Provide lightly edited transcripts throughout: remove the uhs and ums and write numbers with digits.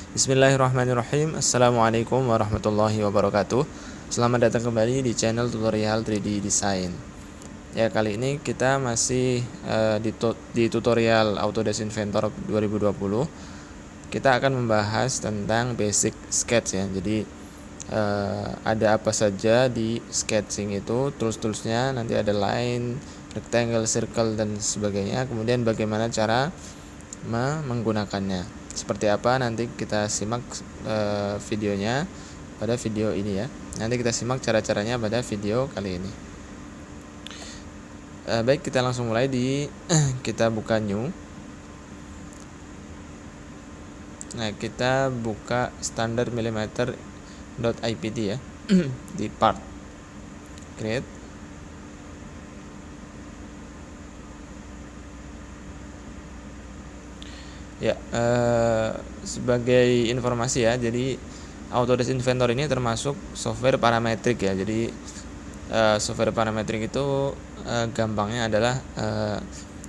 Bismillahirrahmanirrahim. Assalamualaikum warahmatullahi wabarakatuh. Selamat datang kembali di channel tutorial 3D Design. Ya, kali ini kita masih di tutorial Autodesk Inventor 2020. Kita akan membahas tentang basic sketch ya. Jadi ada apa saja di sketching itu, tools-toolsnya, nanti ada line, rectangle, circle dan sebagainya. Kemudian bagaimana cara menggunakannya. Seperti apa nanti kita simak videonya pada video ini ya. Nanti kita simak cara-caranya pada video kali ini. Baik, kita langsung mulai kita buka new. Nah, kita buka standar mm.ipd ya di part create. Ya, sebagai informasi ya, jadi Autodesk Inventor ini termasuk software parametrik ya. Jadi software parametrik itu gampangnya adalah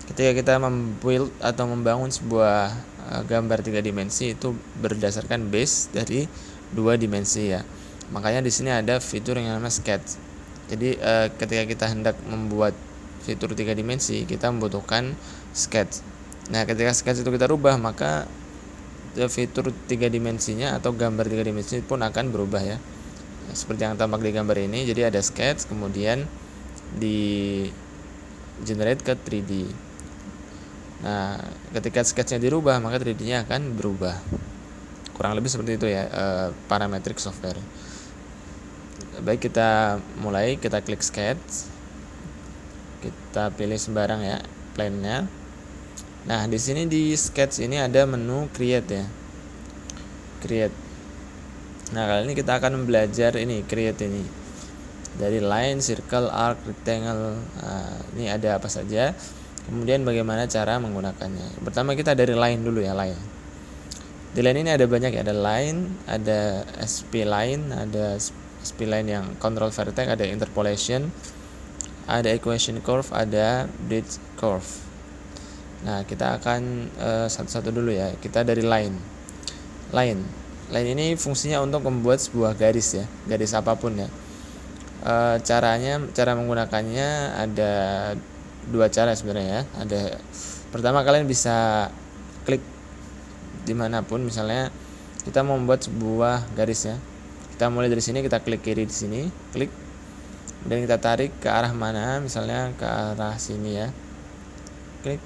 ketika kita membuild atau membangun sebuah gambar 3 dimensi itu berdasarkan base dari 2 dimensi ya. Makanya di sini ada fitur yang namanya sketch. Jadi ketika kita hendak membuat fitur 3 dimensi, kita membutuhkan sketch. Nah, ketika sketch itu kita rubah, maka fitur 3 dimensinya atau gambar 3 dimensi pun akan berubah ya. Seperti yang tampak di gambar ini, jadi ada sketch, kemudian di generate ke 3D. Nah, ketika sketchnya dirubah, maka 3D-nya akan berubah. Kurang lebih seperti itu ya, parametric software. Baik, kita mulai, kita klik sketch. Kita pilih sembarang ya, plane-nya. Nah, di sini di sketch ini ada menu create ya. Create. Nah, kali ini kita akan belajar ini, create ini. Dari line, circle, arc, rectangle. Nah, ini ada apa saja. Kemudian bagaimana cara menggunakannya. Pertama kita dari line dulu ya, line. Di line ini ada banyak ya, ada line, ada SP line, ada SP line yang control vertex, ada interpolation, ada equation curve, ada bridge curve. Nah, kita akan satu-satu dulu ya. Kita dari line. Line ini fungsinya untuk membuat sebuah garis ya, garis apapun ya. Cara menggunakannya ada 2 cara sebenarnya ya. Pertama, kalian bisa klik dimanapun, misalnya kita mau membuat sebuah garis ya. Kita mulai dari sini, kita klik kiri di sini, klik, dan kita tarik ke arah mana, misalnya ke arah sini ya. Klik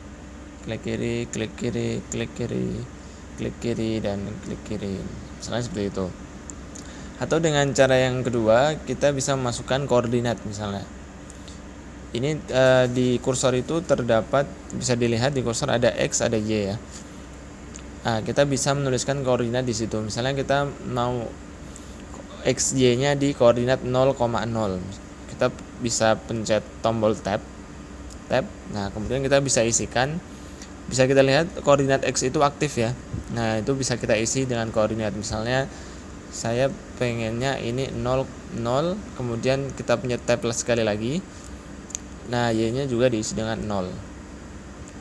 kiri, klik kiri, klik kiri, klik kiri, dan klik kiri. Misalnya seperti itu. Atau dengan cara yang kedua, kita bisa memasukkan koordinat misalnya. Ini di kursor itu terdapat, bisa dilihat di kursor ada X, ada Y ya. Nah, kita bisa menuliskan koordinat di situ. Misalnya kita mau XY-nya di koordinat 0,0. Kita bisa pencet tombol tab. Nah, kemudian kita bisa isikan. Bisa kita lihat koordinat X itu aktif ya. Nah, itu bisa kita isi dengan koordinat. Misalnya saya pengennya ini 0, kemudian kita punya tab sekali lagi. Nah, Y-nya juga diisi dengan 0.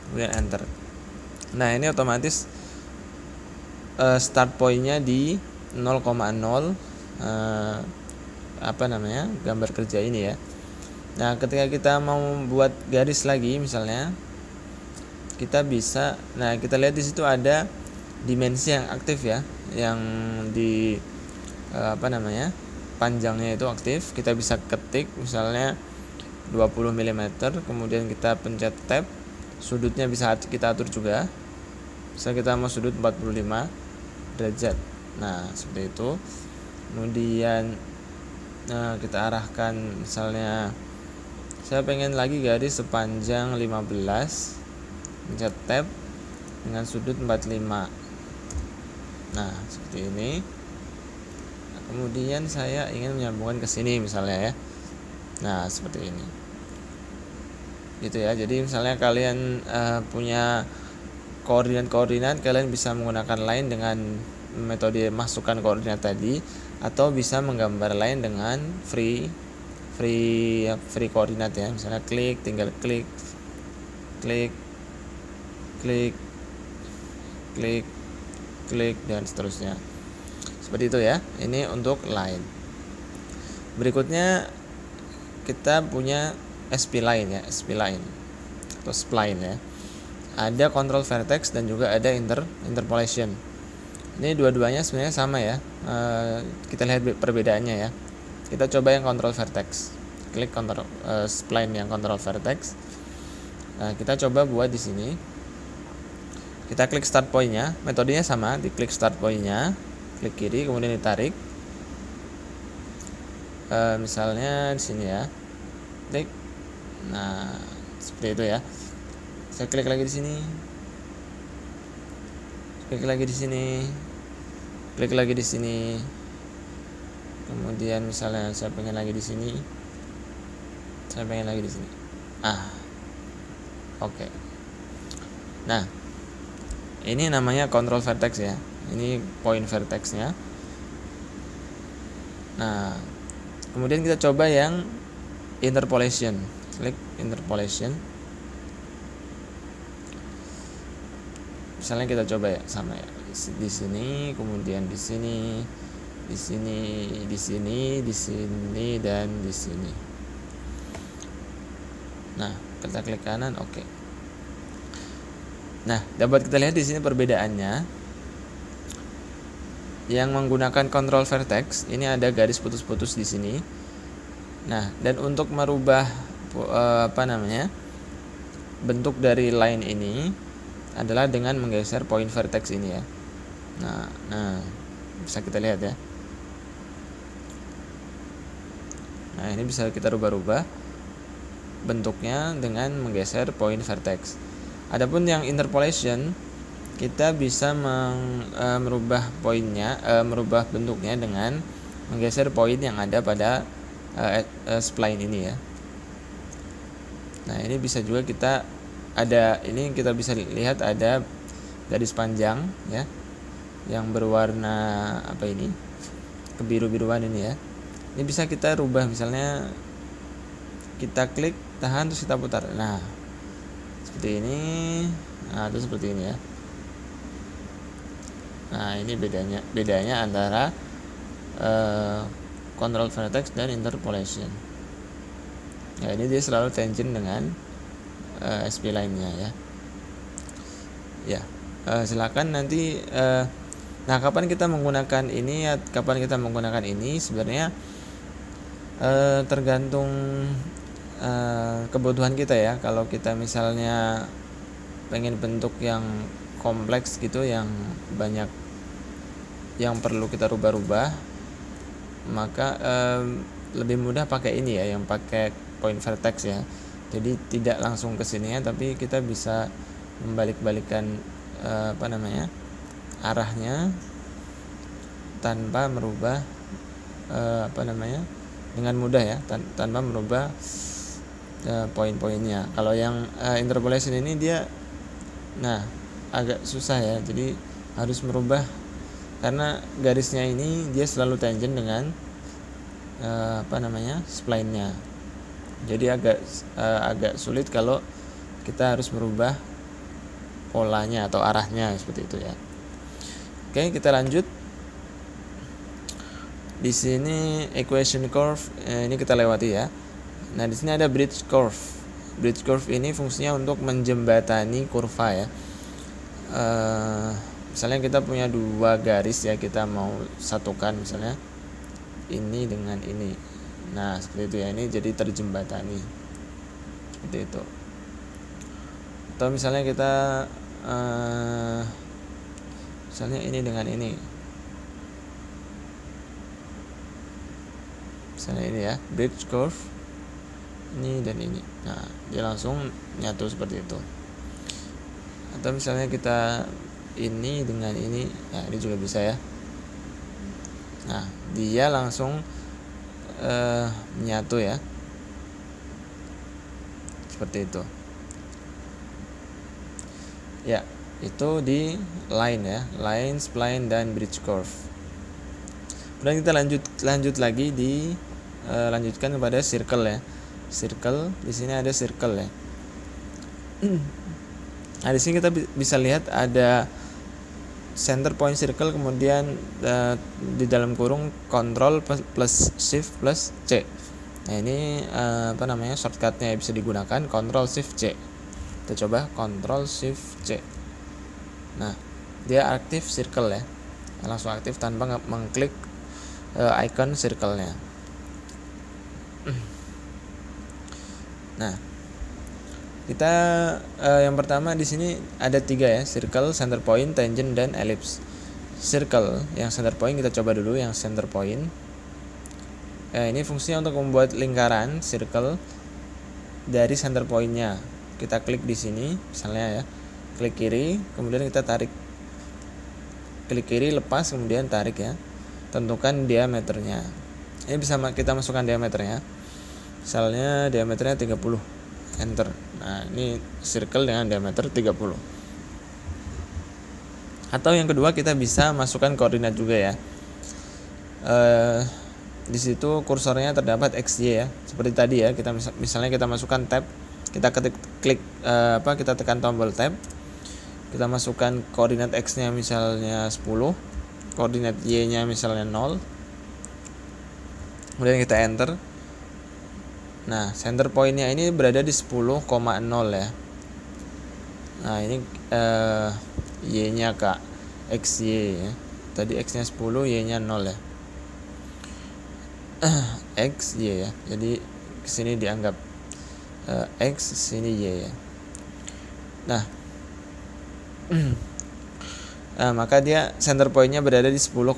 Kemudian enter. Nah, ini otomatis start point-nya di 0,0 gambar kerja ini ya. Nah, ketika kita mau buat garis lagi misalnya, kita bisa, nah kita lihat di situ ada dimensi yang aktif ya, yang di panjangnya itu aktif. Kita bisa ketik misalnya 20 mm, kemudian kita pencet tab, sudutnya bisa kita atur juga. Misalnya kita mau sudut 45 derajat. Nah, seperti itu. Kemudian kita arahkan, misalnya saya pengen lagi garis sepanjang 15, pencet tab dengan sudut 45. Nah, seperti ini. Nah, kemudian saya ingin menyambungkan ke sini misalnya ya. Nah, seperti ini. Gitu ya. Jadi misalnya kalian punya koordinat, kalian bisa menggunakan line dengan metode masukkan koordinat tadi, atau bisa menggambar line dengan free koordinat ya. Misalnya tinggal klik klik dan seterusnya. Seperti itu ya. Ini untuk line. Berikutnya kita punya spline ya, spline atau spline ya. Ada control vertex dan juga ada interpolation. Ini dua-duanya sebenarnya sama ya. Kita lihat perbedaannya ya. Kita coba yang control vertex. Klik spline yang control vertex. Nah, kita coba buat di sini. Kita klik start point-nya. Metodenya sama, diklik start point-nya, klik kiri kemudian ditarik. Misalnya di sini ya. Klik. Nah, seperti itu ya. Saya klik lagi di sini. Klik lagi di sini. Klik lagi di sini. Kemudian misalnya saya pengen lagi di sini. Saya pengen lagi di sini. Oke. Nah, ini namanya control vertex ya. Ini point vertexnya. Nah, kemudian kita coba yang interpolation. Klik interpolation. Misalnya kita coba ya sama ya. Di sini, kemudian di sini, di sini, di sini, di sini dan di sini. Nah, kita klik kanan, oke. Nah, dapat kita lihat di sini perbedaannya. Yang menggunakan control vertex, ini ada garis putus-putus di sini. Nah, dan untuk merubah bentuk dari line ini adalah dengan menggeser point vertex ini ya. Nah, bisa kita lihat ya. Nah, ini bisa kita rubah-rubah bentuknya dengan menggeser point vertex. Adapun yang interpolation, kita bisa merubah poinnya, merubah bentuknya dengan menggeser poin yang ada pada spline ini ya. Nah, ini bisa juga kita bisa lihat ada garis panjang ya, yang berwarna kebiru-biruan ini ya. Ini bisa kita rubah, misalnya kita klik, tahan, terus kita putar. Nah, seperti ini. Nah, itu seperti ini ya. Nah, ini bedanya antara control vertex dan interpolation. Ya, ini dia selalu tangent dengan spline-nya ya. Ya, silakan nanti. Nah, kapan kita menggunakan ini? Kapan kita menggunakan ini? Sebenarnya tergantung kebutuhan kita ya. Kalau kita misalnya pengen bentuk yang kompleks gitu, yang banyak yang perlu kita rubah-rubah, maka lebih mudah pakai ini ya, yang pakai point vertex ya. Jadi tidak langsung ke sini ya, tapi kita bisa membalik-balikan arahnya tanpa merubah dengan mudah ya, tanpa merubah poin-poinnya. Kalau yang interpolation ini dia agak susah ya, jadi harus merubah karena garisnya ini dia selalu tangent dengan spline-nya. Jadi agak sulit kalau kita harus merubah polanya atau arahnya seperti itu ya. Oke, kita lanjut. Di sini equation curve ini kita lewati ya. Nah, di sini ada bridge curve. Bridge curve ini fungsinya untuk menjembatani kurva ya. Misalnya kita punya dua garis ya, kita mau satukan misalnya ini dengan ini. Nah, seperti itu ya, ini jadi terjembatani seperti itu. Atau misalnya kita misalnya ini dengan ini, misalnya ini ya, bridge curve ini dan ini. Nah, dia langsung nyatu seperti itu. Atau misalnya kita ini dengan ini, nah ini juga bisa ya. Nah, dia langsung menyatu ya, seperti itu ya. Itu di line ya, line, spline dan bridge curve. Kemudian kita lanjut lagi lanjutkan kepada circle ya. Circle, di sini ada circle ya. Nah, di sini kita bisa lihat ada center point circle, kemudian di dalam kurung Ctrl plus Shift plus C. Nah ini shortcutnya bisa digunakan Ctrl Shift C. Kita coba Ctrl Shift C. Nah dia aktif circle ya, langsung aktif tanpa mengklik icon circle-nya. Nah kita yang pertama di sini ada 3 ya, circle, center point, tangent, dan ellipse. Circle yang center point kita coba dulu yang center point. Ini fungsinya untuk membuat lingkaran circle dari center point-nya. Kita klik di sini misalnya ya, klik kiri, kemudian kita tarik, klik kiri, lepas, kemudian tarik ya, tentukan diameternya. Ini bisa kita masukkan diameternya, misalnya diameternya 30, enter. Nah ini circle dengan diameter 30. Atau yang kedua kita bisa masukkan koordinat juga ya. Di situ kursornya terdapat XY ya, seperti tadi ya. Kita misalnya kita masukkan tab, kita kita tekan tombol tab, kita masukkan koordinat X-nya misalnya 10, koordinat Y-nya misalnya 0, kemudian kita enter. Nah center point-nya ini berada di 10,0 ya. Nah ini Y-nya XY ya. Tadi X-nya 10, Y-nya 0 ya. X, Y ya. Jadi kesini dianggap X, sini Y ya. Nah maka dia center point-nya berada di 10,0.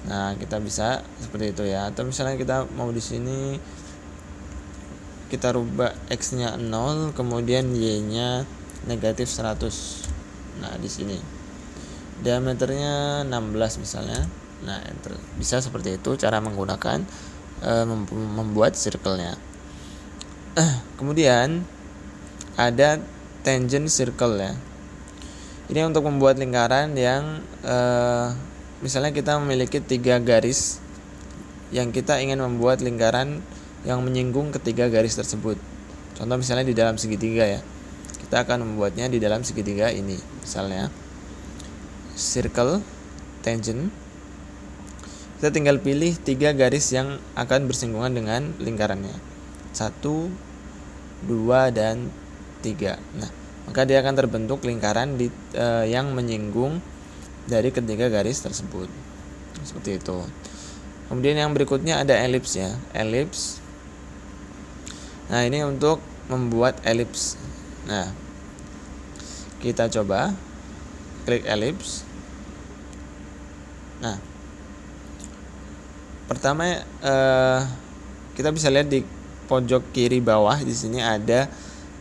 Nah kita bisa seperti itu ya. Atau misalnya kita mau di sini kita rubah X-nya 0, kemudian Y-nya negatif 100. Nah di sini diameternya 16 misalnya. Nah enter. Bisa seperti itu cara menggunakan membuat circle-nya. Kemudian ada tangent circle ya. Ini untuk membuat lingkaran yang misalnya kita memiliki 3 garis yang kita ingin membuat lingkaran yang menyinggung ketiga garis tersebut. Contoh misalnya di dalam segitiga ya, kita akan membuatnya di dalam segitiga ini. Misalnya circle, tangent, kita tinggal pilih 3 garis yang akan bersinggungan dengan lingkarannya, 1, 2, dan 3. Nah maka dia akan terbentuk lingkaran yang menyinggung dari ketiga garis tersebut, seperti itu. Kemudian yang berikutnya ada ellipse ya, ellipse. Nah ini untuk membuat ellipse. Nah kita coba klik ellipse. Nah pertama kita bisa lihat di pojok kiri bawah di sini ada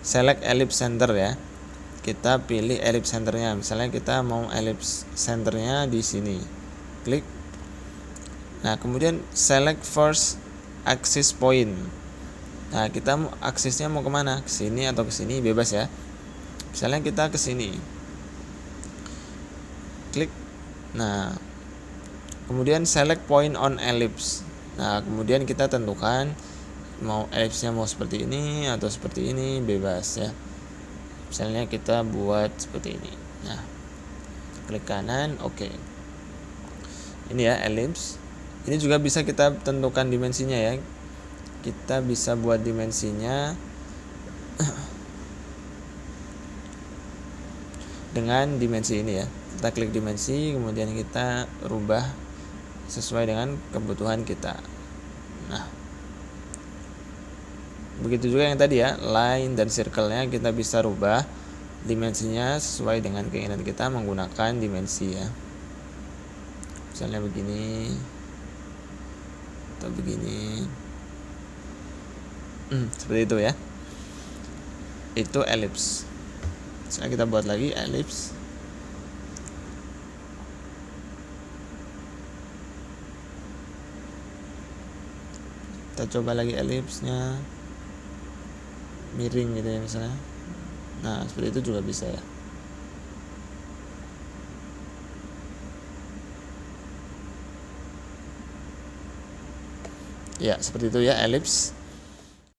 select ellipse center ya. Kita pilih ellipse centernya. Misalnya kita mau ellipse centernya di sini, klik. Nah kemudian select first axis point. Nah kita aksisnya mau kemana? Ke sini atau ke sini, bebas ya. Misalnya kita ke sini, klik. Nah kemudian select point on ellipse. Nah kemudian kita tentukan mau ellipse-nya mau seperti ini atau seperti ini, bebas ya. Misalnya kita buat seperti ini. Nah klik kanan, oke. Ini ya ellipse. Ini juga bisa kita tentukan dimensinya ya. Kita bisa buat dimensinya dengan dimensi ini ya. Kita klik dimensi, kemudian kita rubah sesuai dengan kebutuhan kita. Nah begitu juga yang tadi ya, line dan circle-nya kita bisa rubah dimensinya sesuai dengan keinginan kita menggunakan dimensi ya. Misalnya begini atau begini. Seperti itu ya. Itu ellipse. Sekarang kita buat lagi ellipse. Kita coba lagi ellipse-nya miring gitu ya misalnya. Nah seperti itu juga bisa ya. Ya seperti itu ya ellipse.